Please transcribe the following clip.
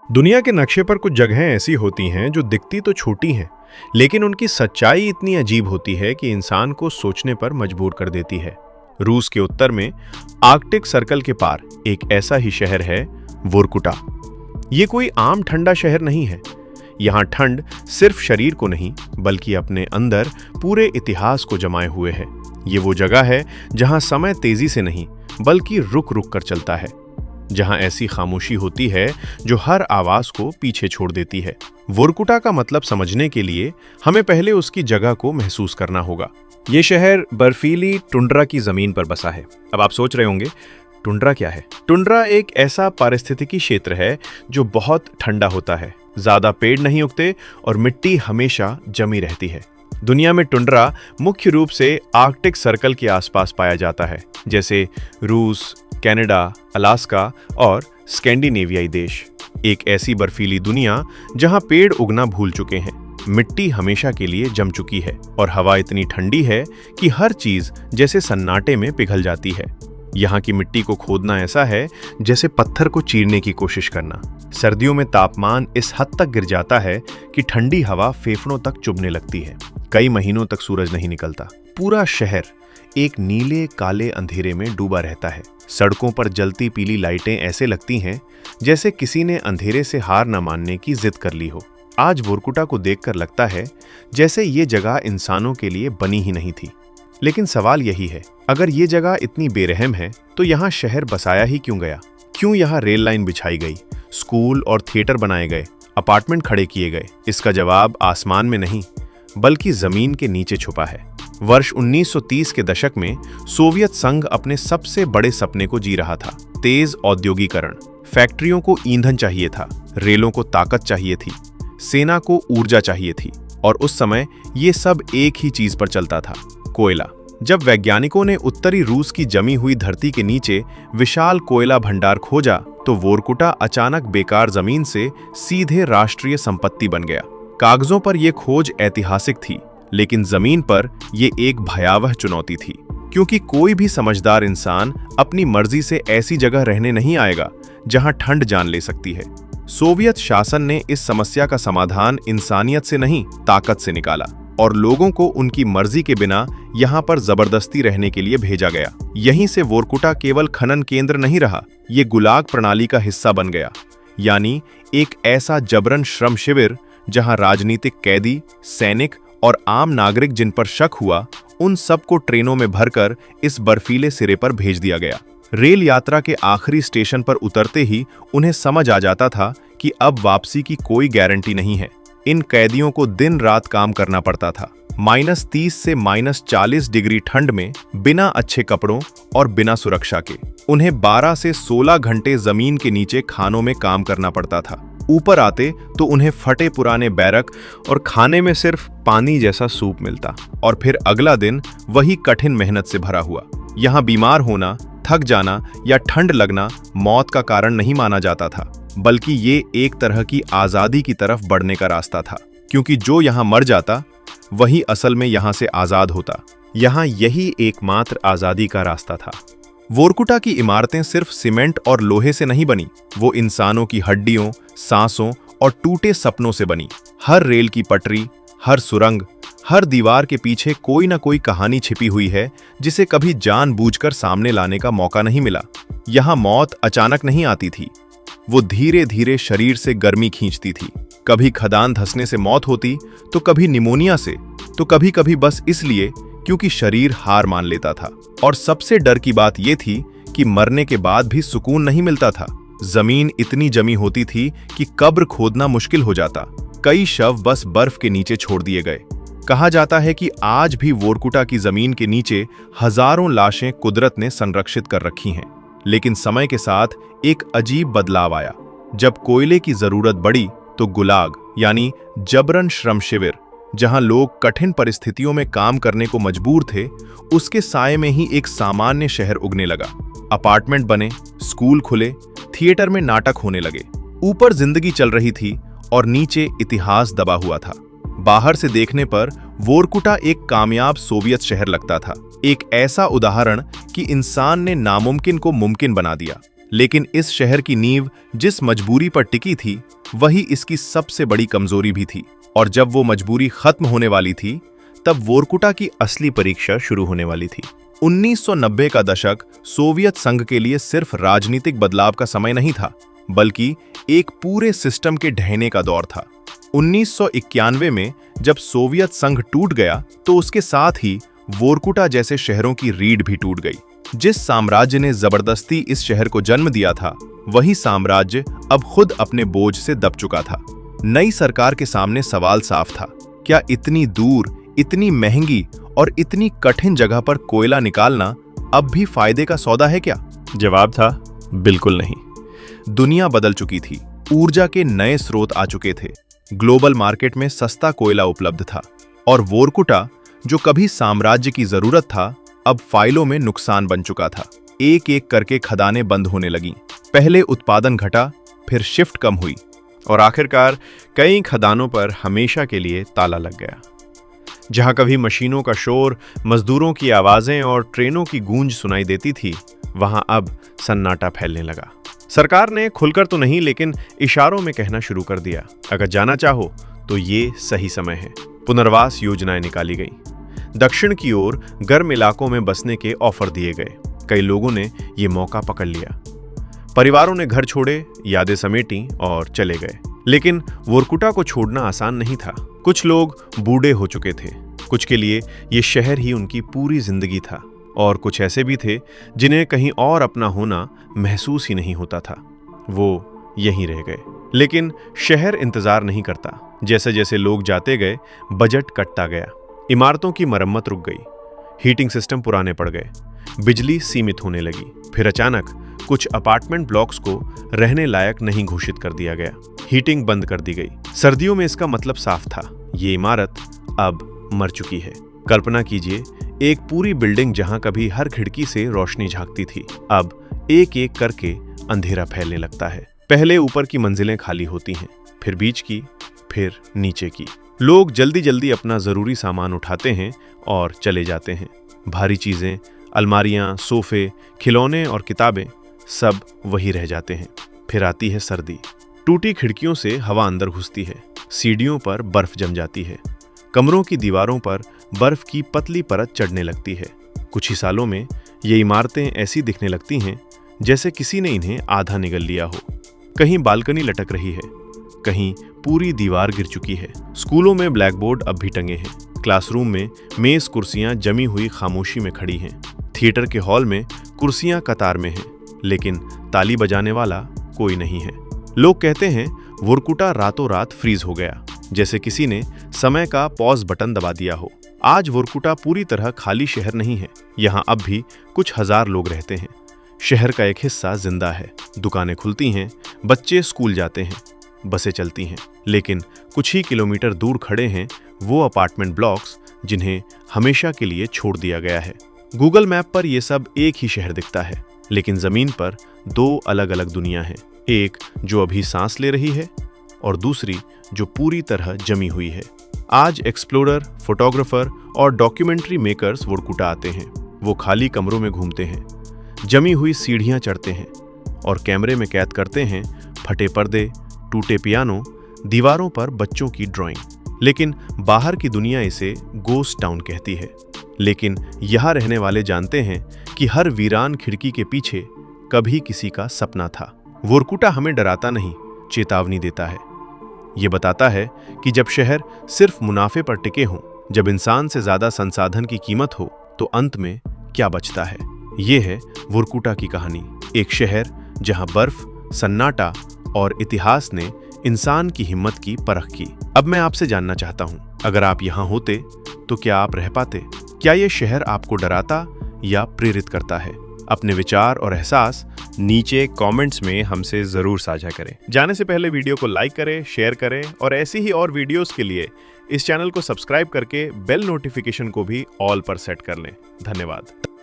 दुनिया के नक्शे पर कुछ जगहें ऐसी होती हैं जो दिखती तो छोटी हैं, लेकिन उनकी सच्चाई इतनी अजीब होती है कि इंसान को सोचने पर मजबूर कर देती है। रूस के उत्तर में आर्कटिक सर्कल के पार एक ऐसा ही शहर है, वोरकुटा। ये कोई आम ठंडा शहर नहीं है। यहाँ ठंड सिर्फ शरीर को नहीं, बल्कि अपने अंदर पूरे इतिहास को जमाए हुए है। ये वो जगह है जहाँ समय तेजी से नहीं, बल्कि रुक रुक कर चलता है, जहां ऐसी खामोशी होती है जो हर आवाज को पीछे छोड़ देती है। वोरकुटा का मतलब समझने के लिए हमें पहले उसकी जगह को महसूस करना होगा। ये शहर बर्फीली टुंड्रा की जमीन पर बसा है। अब आप सोच रहे होंगे, टुंड्रा क्या है? टुंड्रा एक ऐसा पारिस्थितिकी क्षेत्र है जो बहुत ठंडा होता है, ज्यादा पेड़ नहीं उगते और मिट्टी हमेशा जमी रहती है। दुनिया में टुंड्रा मुख्य रूप से आर्कटिक सर्कल के आसपास पाया जाता है, जैसे रूस, कनाडा, अलास्का और स्कैंडिनेवियाई देश। एक ऐसी बर्फीली दुनिया जहां पेड़ उगना भूल चुके हैं, मिट्टी हमेशा के लिए जम चुकी है और हवा इतनी ठंडी है कि हर चीज जैसे सन्नाटे में पिघल जाती है। यहाँ की मिट्टी को खोदना ऐसा है जैसे पत्थर को चीरने की कोशिश करना। सर्दियों में तापमान इस हद तक गिर जाता है कि ठंडी हवा फेफड़ों तक चुभने लगती है। कई महीनों तक सूरज नहीं निकलता। पूरा शहर एक नीले काले अंधेरे में डूबा रहता है। सड़कों पर जलती पीली लाइटें ऐसे लगती हैं जैसे किसी ने अंधेरे से हार न मानने की जिद कर ली हो। आज वोरकुटा को देखकर लगता है जैसे ये जगह इंसानों के लिए बनी ही नहीं थी। लेकिन सवाल यही है, अगर ये जगह इतनी बेरहम है तो यहाँ शहर बसाया ही क्यों गया? क्यों यहाँ रेल लाइन बिछाई गई, स्कूल और थिएटर बनाए गए, अपार्टमेंट खड़े किए गए? इसका जवाब आसमान में नहीं, बल्कि जमीन के नीचे छुपा है। वर्ष 1930 के दशक में सोवियत संघ अपने सबसे बड़े सपने को जी रहा था, तेज औद्योगिकरण। फैक्ट्रियों को ईंधन चाहिए था, रेलों को ताकत चाहिए थी, सेना को ऊर्जा चाहिए थी, और उस समय ये सब एक ही चीज पर चलता था, कोयला। जब वैज्ञानिकों ने उत्तरी रूस की जमी हुई धरती के नीचे विशाल कोयला भंडार खोजा, तो वोरकुटा अचानक बेकार जमीन से सीधे राष्ट्रीय संपत्ति बन गया। कागजों पर यह खोज ऐतिहासिक थी, लेकिन जमीन पर यह एक भयावह चुनौती थी, क्योंकि कोई भी समझदार इंसान अपनी मर्जी से ऐसी जगह रहने नहीं आएगा जहां ठंड जान ले सकती है। सोवियत शासन ने इस समस्या का समाधान इंसानियत से नहीं, ताकत से निकाला, और लोगों को उनकी मर्जी के बिना यहां पर जबरदस्ती रहने के लिए भेजा गया। यहीं से वोरकुटा केवल खनन केंद्र नहीं रहा, ये गुलाग प्रणाली का हिस्सा बन गया, यानी एक ऐसा जबरन श्रम शिविर जहां राजनीतिक कैदी, सैनिक और आम नागरिक जिन पर शक हुआ, उन सबको ट्रेनों में भरकर इस बर्फीले सिरे पर भेज दिया गया। रेल यात्रा के आखिरी स्टेशन पर उतरते ही उन्हें समझ आ जाता था कि अब वापसी की कोई गारंटी नहीं है। इन कैदियों को दिन रात काम करना पड़ता था, -30 से -40 डिग्री ठंड में, बिना अच्छे कपड़ों और बिना सुरक्षा के। उन्हें 12 से 16 घंटे जमीन के नीचे खानों में काम करना पड़ता था। ऊपर आते तो उन्हें फटे पुराने बैरक और खाने में सिर्फ पानी जैसा सूप मिलता, और फिर अगला दिन वही कठिन मेहनत से भरा हुआ। यहाँ बीमार होना, थक जाना या ठंड लगना मौत का कारण नहीं माना जाता था, बल्कि ये एक तरह की आजादी की तरफ बढ़ने का रास्ता था, क्योंकि जो यहाँ मर जाता वही असल में यहाँ से आजाद होता। यहाँ यही एकमात्र आजादी का रास्ता था। वोरकुटा की इमारतें सिर्फ सीमेंट और लोहे से नहीं बनी, वो इंसानों की हड्डियों, सांसों और टूटे सपनों से बनी। हर रेल की पटरी, हर सुरंग, हर दीवार के पीछे कोई ना कोई कहानी छिपी हुई है जिसे कभी जानबूझकर सामने लाने का मौका नहीं मिला। यहाँ मौत अचानक नहीं आती थी, वो धीरे धीरे शरीर से गर्मी खींचती थी। कभी खदान धंसने से मौत होती, तो कभी निमोनिया से, तो कभी कभी बस इसलिए क्योंकि शरीर हार मान लेता था। और सबसे डर की बात यह थी कि मरने के बाद भी सुकून नहीं मिलता था। जमीन इतनी जमी होती थी कि कब्र खोदना मुश्किल हो जाता। कई शव बस बर्फ के नीचे छोड़ दिए गए। कहा जाता है कि आज भी वोरकुटा की जमीन के नीचे हजारों लाशें कुदरत ने संरक्षित कर रखी हैं। लेकिन समय के साथ एक अजीब बदलाव आया। जब कोयले की जरूरत बढ़ी, तो गुलाग यानी जबरन श्रम शिविर, जहां लोग कठिन परिस्थितियों में काम करने को मजबूर थे, उसके साए में ही एक सामान्य शहर उगने लगा। अपार्टमेंट बने, स्कूल खुले, थिएटर में नाटक होने लगे। ऊपर जिंदगी चल रही थी और नीचे इतिहास दबा हुआ था। बाहर से देखने पर वोरकुटा एक कामयाब सोवियत शहर लगता था, एक ऐसा उदाहरण कि इंसान ने नामुमकिन को मुमकिन बना दिया। लेकिन इस शहर की नींव जिस मजबूरी पर टिकी थी, वही इसकी सबसे बड़ी कमजोरी भी थी। और जब वो मजबूरी खत्म होने वाली थी, तब वोरकुटा की असली परीक्षा शुरू होने वाली थी। 1990 का दशक सोवियत संघ के लिए सिर्फ राजनीतिक बदलाव का समय नहीं था, बल्कि एक पूरे सिस्टम के ढहने का दौर था। 1991 में जब सोवियत संघ टूट गया, तो उसके साथ ही वोरकुटा जैसे शहरों की रीढ़ भी टूट गई। जिस साम्राज्य ने जबरदस्ती इस शहर को जन्म दिया था, वही साम्राज्य अब खुद अपने बोझ से दब चुका था। नई सरकार के सामने सवाल साफ था, क्या इतनी दूर, इतनी महंगी और इतनी कठिन जगह पर कोयला निकालना अब भी फायदे का सौदा है क्या? जवाब था, बिल्कुल नहीं। दुनिया बदल चुकी थी, ऊर्जा के नए स्रोत आ चुके थे, ग्लोबल मार्केट में सस्ता कोयला उपलब्ध था, और वोरकुटा, जो कभी साम्राज्य की जरूरत था, अब फाइलों में नुकसान बन चुका था। एक एक करके खदानें बंद होने लगीं। पहले उत्पादन घटा, फिर शिफ्ट कम हुई, और आखिरकार कई खदानों पर हमेशा के लिए ताला लग गया। जहां कभी मशीनों का शोर, मजदूरों की आवाजें और ट्रेनों की गूंज सुनाई देती थी, वहां अब सन्नाटा फैलने लगा। सरकार ने खुलकर तो नहीं, लेकिन इशारों में कहना शुरू कर दिया, अगर जाना चाहो तो ये सही समय है। पुनर्वास योजनाएं निकाली गई। दक्षिण की ओर गर्म इलाकों में बसने के ऑफर दिए गए। कई लोगों ने ये मौका पकड़ लिया। परिवारों ने घर छोड़े, यादें समेटी और चले गए। लेकिन वोरकुटा को छोड़ना आसान नहीं था। कुछ लोग बूढ़े हो चुके थे, कुछ के लिए ये शहर ही उनकी पूरी जिंदगी था, और कुछ ऐसे भी थे जिन्हें कहीं और अपना होना महसूस ही नहीं होता था। वो यहीं रह गए। लेकिन शहर इंतजार नहीं करता। जैसे जैसे लोग जाते गए, बजट कटता गया। इमारतों की मरम्मत रुक गई, हीटिंग सिस्टम पुराने पड़ गए, बिजली सीमित होने लगी। फिर अचानक कुछ अपार्टमेंट ब्लॉक्स को रहने लायक नहीं घोषित कर दिया गया, हीटिंग बंद कर दी गई। सर्दियों में इसका मतलब साफ था, ये इमारत अब मर चुकी है। कल्पना कीजिए, एक पूरी बिल्डिंग जहां कभी हर खिड़की से रोशनी झांकती थी, अब एक एक करके अंधेरा फैलने लगता है। पहले ऊपर की मंजिलें खाली होती हैं, फिर बीच की, फिर नीचे की। लोग जल्दी जल्दी अपना जरूरी सामान उठाते हैं और चले जाते हैं। भारी चीजें, अलमारियां, सोफे, खिलौने और किताबें सब वही रह जाते हैं। फिर आती है सर्दी। टूटी खिड़कियों से हवा अंदर घुसती है, सीढ़ियों पर बर्फ जम जाती है, कमरों की दीवारों पर बर्फ की पतली परत चढ़ने लगती है। कुछ ही सालों में ये इमारतें ऐसी दिखने लगती हैं जैसे किसी ने इन्हें आधा निगल लिया हो। कहीं बालकनी लटक रही है, कहीं पूरी दीवार गिर चुकी है। स्कूलों में ब्लैक बोर्ड अब भी टंगे हैं, क्लासरूम में मेज कुर्सियां जमी हुई खामोशी में खड़ी हैं, थिएटर के हॉल में कुर्सियां कतार में हैं, लेकिन ताली बजाने वाला कोई नहीं है। लोग कहते हैं वोरकुटा रातों रात फ्रीज हो गया, जैसे किसी ने समय का पॉज बटन दबा दिया हो। आज वोरकुटा पूरी तरह खाली शहर नहीं है, यहाँ अब भी कुछ हजार लोग रहते हैं। शहर का एक हिस्सा जिंदा है, दुकानें खुलती हैं, बच्चे स्कूल जाते हैं, बसें चलती हैं, लेकिन कुछ ही किलोमीटर दूर खड़े हैं वो अपार्टमेंट ब्लॉक्स जिन्हें हमेशा के लिए छोड़ दिया गया है। गूगल मैप पर ये सब एक ही शहर दिखता है, लेकिन जमीन पर दो अलग अलग दुनिया हैं, एक जो अभी सांस ले रही है और दूसरी जो पूरी तरह जमी हुई है। आज एक्सप्लोरर, फोटोग्राफर और डॉक्यूमेंट्री मेकर्स वोरकुटा आते हैं। वो खाली कमरों में घूमते हैं, जमी हुई सीढ़ियां चढ़ते हैं और कैमरे में कैद करते हैं फटे पर्दे, टूटे पियानो, दीवारों पर बच्चों की ड्राइंग। लेकिन बाहर की दुनिया इसे गोस्ट टाउन कहती है। लेकिन यहाँ रहने वाले जानते हैं कि हर वीरान खिड़की के पीछे कभी किसी का सपना था। वोरकुटा हमें डराता नहीं, चेतावनी देता है। ये बताता है कि जब शहर सिर्फ मुनाफे पर टिके हों, जब इंसान से ज्यादा संसाधन की कीमत हो, तो अंत में क्या बचता है। ये है वोरकुटा की कहानी, एक शहर जहां बर्फ, सन्नाटा और इतिहास ने इंसान की हिम्मत की परख की। अब मैं आपसे जानना चाहता हूं, अगर आप यहां होते तो क्या आप रह पाते? क्या ये शहर आपको डराता या प्रेरित करता है? अपने विचार और एहसास नीचे कमेंट्स में हमसे जरूर साझा करें। जाने से पहले वीडियो को लाइक करें, शेयर करें और ऐसी ही और वीडियोस के लिए इस चैनल को सब्सक्राइब करके बेल नोटिफिकेशन को भी ऑल पर सेट कर लें। धन्यवाद।